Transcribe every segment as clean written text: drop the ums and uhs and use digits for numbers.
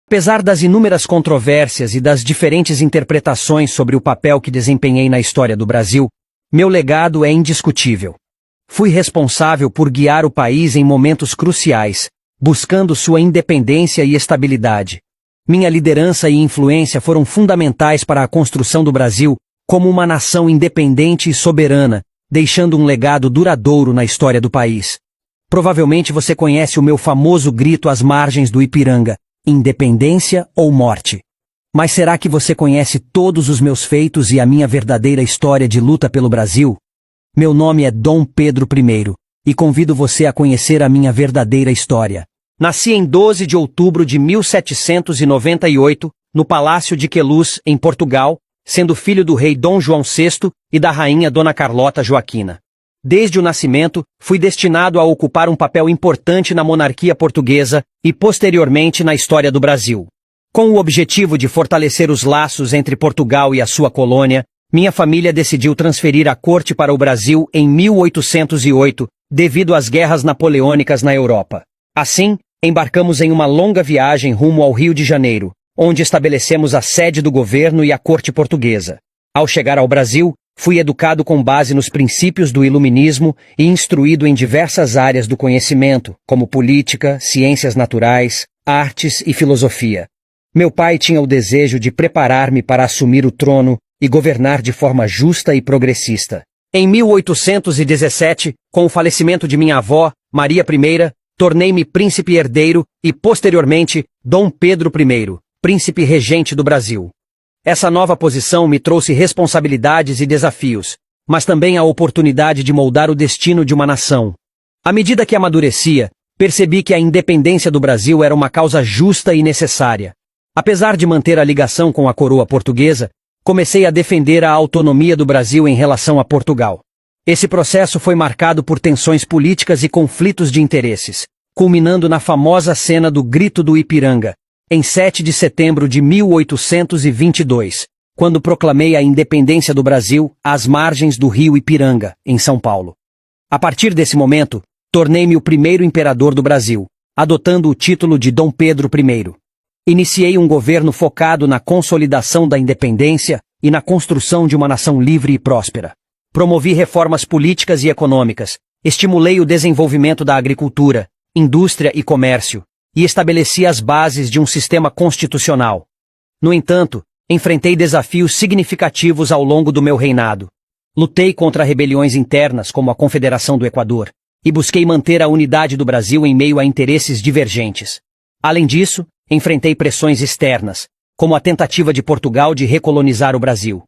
Apesar das inúmeras controvérsias e das diferentes interpretações sobre o papel que desempenhei na história do Brasil, meu legado é indiscutível. Fui responsável por guiar o país em momentos cruciais, buscando sua independência e estabilidade. Minha liderança e influência foram fundamentais para a construção do Brasil como uma nação independente e soberana, deixando um legado duradouro na história do país. Provavelmente você conhece o meu famoso grito às margens do Ipiranga: independência ou morte. Mas será que você conhece todos os meus feitos e a minha verdadeira história de luta pelo Brasil? Meu nome é Dom Pedro I, e convido você a conhecer a minha verdadeira história. Nasci em 12 de outubro de 1798, no Palácio de Queluz, em Portugal, sendo filho do rei Dom João VI e da rainha Dona Carlota Joaquina. Desde o nascimento, fui destinado a ocupar um papel importante na monarquia portuguesa e posteriormente na história do Brasil. Com o objetivo de fortalecer os laços entre Portugal e a sua colônia, minha família decidiu transferir a corte para o Brasil em 1808, devido às guerras napoleônicas na Europa. Assim, embarcamos em uma longa viagem rumo ao Rio de Janeiro, onde estabelecemos a sede do governo e a corte portuguesa. Ao chegar ao Brasil, fui educado com base nos princípios do iluminismo e instruído em diversas áreas do conhecimento, como política, ciências naturais, artes e filosofia. Meu pai tinha o desejo de preparar-me para assumir o trono e governar de forma justa e progressista. Em 1817, com o falecimento de minha avó, Maria I, tornei-me príncipe herdeiro e, posteriormente, Dom Pedro I, príncipe regente do Brasil. Essa nova posição me trouxe responsabilidades e desafios, mas também a oportunidade de moldar o destino de uma nação. À medida que amadurecia, percebi que a independência do Brasil era uma causa justa e necessária. Apesar de manter a ligação com a coroa portuguesa, comecei a defender a autonomia do Brasil em relação a Portugal. Esse processo foi marcado por tensões políticas e conflitos de interesses, culminando na famosa cena do Grito do Ipiranga, em 7 de setembro de 1822, quando proclamei a independência do Brasil às margens do rio Ipiranga, em São Paulo. A partir desse momento, tornei-me o primeiro imperador do Brasil, adotando o título de Dom Pedro I. Iniciei um governo focado na consolidação da independência e na construção de uma nação livre e próspera. Promovi reformas políticas e econômicas, estimulei o desenvolvimento da agricultura, indústria e comércio, e estabeleci as bases de um sistema constitucional. No entanto, enfrentei desafios significativos ao longo do meu reinado. Lutei contra rebeliões internas como a Confederação do Equador, e busquei manter a unidade do Brasil em meio a interesses divergentes. Além disso, enfrentei pressões externas, como a tentativa de Portugal de recolonizar o Brasil.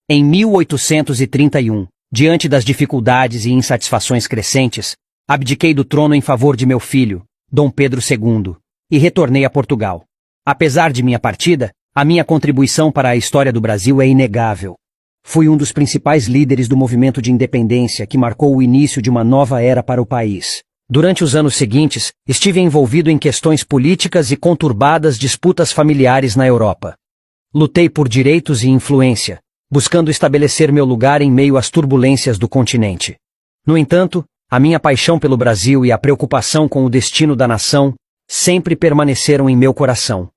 Em 1831, diante das dificuldades e insatisfações crescentes, abdiquei do trono em favor de meu filho, Dom Pedro II, e retornei a Portugal. Apesar de minha partida, a minha contribuição para a história do Brasil é inegável. Fui um dos principais líderes do movimento de independência que marcou o início de uma nova era para o país. Durante os anos seguintes, estive envolvido em questões políticas e conturbadas disputas familiares na Europa. Lutei por direitos e influência, buscando estabelecer meu lugar em meio às turbulências do continente. No entanto, a minha paixão pelo Brasil e a preocupação com o destino da nação sempre permaneceram em meu coração.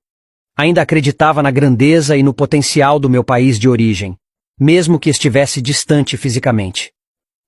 Ainda acreditava na grandeza e no potencial do meu país de origem, mesmo que estivesse distante fisicamente.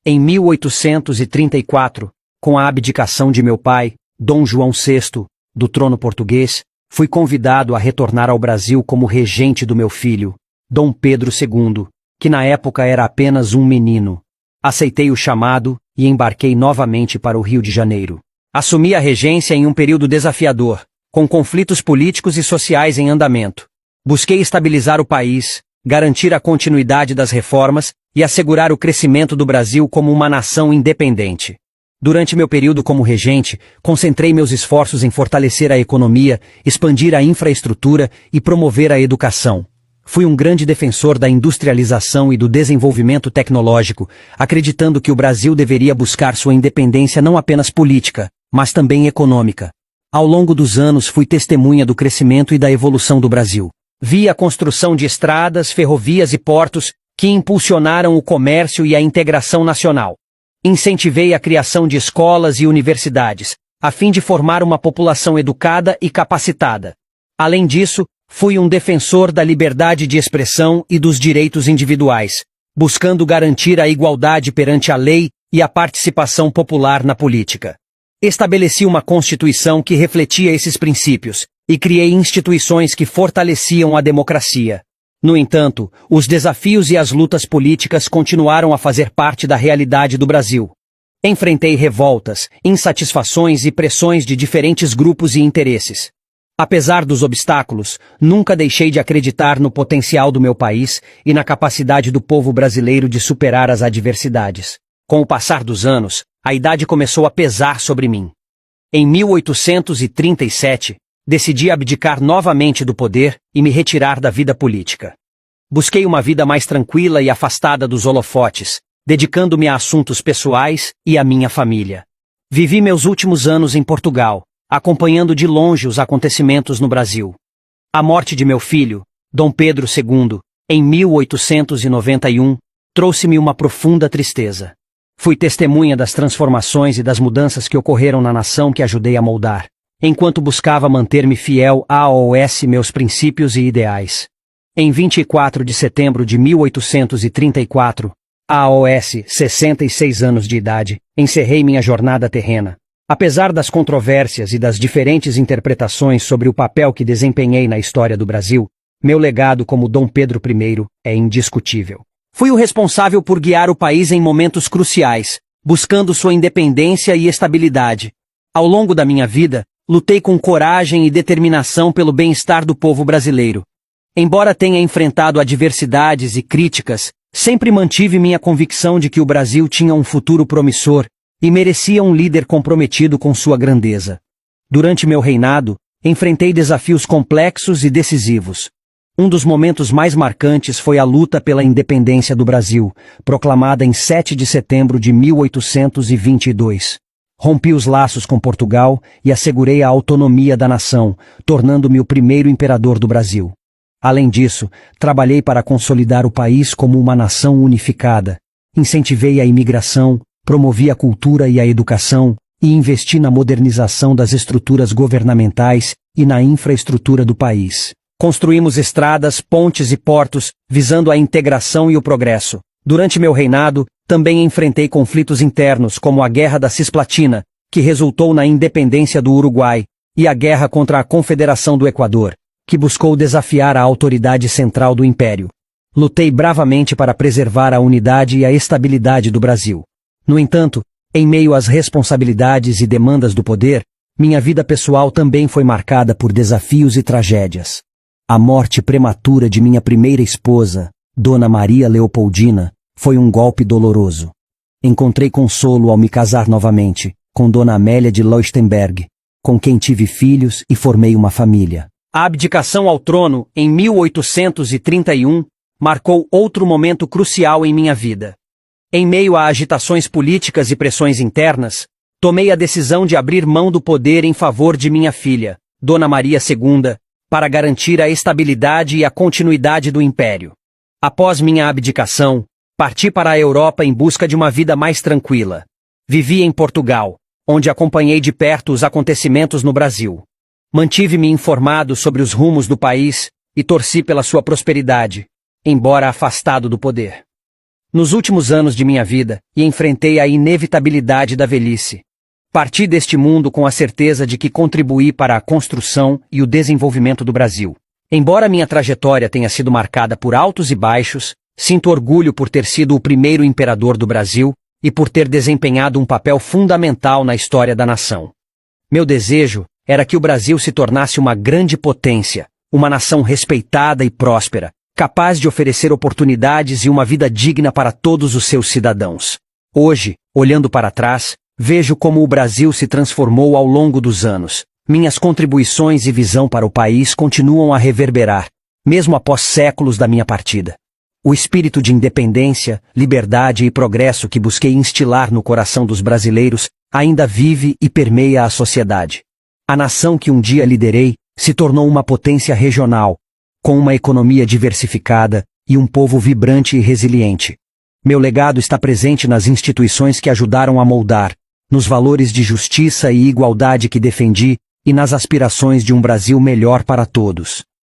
Em 1834, com a abdicação de meu pai, Dom João VI, do trono português, fui convidado a retornar ao Brasil como regente do meu filho, Dom Pedro II, que na época era apenas um menino. Aceitei o chamado e embarquei novamente para o Rio de Janeiro. Assumi a regência em um período desafiador, com conflitos políticos e sociais em andamento. Busquei estabilizar o país, garantir a continuidade das reformas e assegurar o crescimento do Brasil como uma nação independente. Durante meu período como regente, concentrei meus esforços em fortalecer a economia, expandir a infraestrutura e promover a educação. Fui um grande defensor da industrialização e do desenvolvimento tecnológico, acreditando que o Brasil deveria buscar sua independência não apenas política, mas também econômica. Ao longo dos anos fui testemunha do crescimento e da evolução do Brasil. Vi a construção de estradas, ferrovias e portos que impulsionaram o comércio e a integração nacional. Incentivei a criação de escolas e universidades, a fim de formar uma população educada e capacitada. Além disso, fui um defensor da liberdade de expressão e dos direitos individuais, buscando garantir a igualdade perante a lei e a participação popular na política. Estabeleci uma Constituição que refletia esses princípios e criei instituições que fortaleciam a democracia. No entanto, os desafios e as lutas políticas continuaram a fazer parte da realidade do Brasil. Enfrentei revoltas, insatisfações e pressões de diferentes grupos e interesses. Apesar dos obstáculos, nunca deixei de acreditar no potencial do meu país e na capacidade do povo brasileiro de superar as adversidades. Com o passar dos anos, a idade começou a pesar sobre mim. Em 1837, decidi abdicar novamente do poder e me retirar da vida política. Busquei uma vida mais tranquila e afastada dos holofotes, dedicando-me a assuntos pessoais e à minha família. Vivi meus últimos anos em Portugal, acompanhando de longe os acontecimentos no Brasil. A morte de meu filho, Dom Pedro II, em 1891, trouxe-me uma profunda tristeza. Fui testemunha das transformações e das mudanças que ocorreram na nação que ajudei a moldar, enquanto buscava manter-me fiel aos meus princípios e ideais. Em 24 de setembro de 1834, aos 66 anos de idade, encerrei minha jornada terrena. Apesar das controvérsias e das diferentes interpretações sobre o papel que desempenhei na história do Brasil, meu legado como Dom Pedro I é indiscutível. Fui o responsável por guiar o país em momentos cruciais, buscando sua independência e estabilidade. Ao longo da minha vida, lutei com coragem e determinação pelo bem-estar do povo brasileiro. Embora tenha enfrentado adversidades e críticas, sempre mantive minha convicção de que o Brasil tinha um futuro promissor e merecia um líder comprometido com sua grandeza. Durante meu reinado, enfrentei desafios complexos e decisivos. Um dos momentos mais marcantes foi a luta pela independência do Brasil, proclamada em 7 de setembro de 1822. Rompi os laços com Portugal e assegurei a autonomia da nação, tornando-me o primeiro imperador do Brasil. Além disso, trabalhei para consolidar o país como uma nação unificada. Incentivei a imigração, promovi a cultura e a educação, e investi na modernização das estruturas governamentais e na infraestrutura do país. Construímos estradas, pontes e portos, visando a integração e o progresso. Durante meu reinado, também enfrentei conflitos internos, como a Guerra da Cisplatina, que resultou na independência do Uruguai, e a guerra contra a Confederação do Equador, que buscou desafiar a autoridade central do Império. Lutei bravamente para preservar a unidade e a estabilidade do Brasil. No entanto, em meio às responsabilidades e demandas do poder, minha vida pessoal também foi marcada por desafios e tragédias. A morte prematura de minha primeira esposa, Dona Maria Leopoldina, foi um golpe doloroso. Encontrei consolo ao me casar novamente, com Dona Amélia de Leuchtenberg, com quem tive filhos e formei uma família. A abdicação ao trono, em 1831, marcou outro momento crucial em minha vida. Em meio a agitações políticas e pressões internas, tomei a decisão de abrir mão do poder em favor de minha filha, Dona Maria II, para garantir a estabilidade e a continuidade do império. Após minha abdicação, parti para a Europa em busca de uma vida mais tranquila. Vivi em Portugal, onde acompanhei de perto os acontecimentos no Brasil. Mantive-me informado sobre os rumos do país e torci pela sua prosperidade, embora afastado do poder. Nos últimos anos de minha vida, enfrentei a inevitabilidade da velhice. Parti deste mundo com a certeza de que contribuí para a construção e o desenvolvimento do Brasil. Embora minha trajetória tenha sido marcada por altos e baixos, sinto orgulho por ter sido o primeiro imperador do Brasil e por ter desempenhado um papel fundamental na história da nação. Meu desejo era que o Brasil se tornasse uma grande potência, uma nação respeitada e próspera, capaz de oferecer oportunidades e uma vida digna para todos os seus cidadãos. Hoje, olhando para trás, vejo como o Brasil se transformou ao longo dos anos. Minhas contribuições e visão para o país continuam a reverberar, mesmo após séculos da minha partida. O espírito de independência, liberdade e progresso que busquei instilar no coração dos brasileiros ainda vive e permeia a sociedade. A nação que um dia liderei se tornou uma potência regional, com uma economia diversificada e um povo vibrante e resiliente. Meu legado está presente nas instituições que ajudaram a moldar, nos valores de justiça e igualdade que defendi e nas aspirações de um Brasil melhor para todos.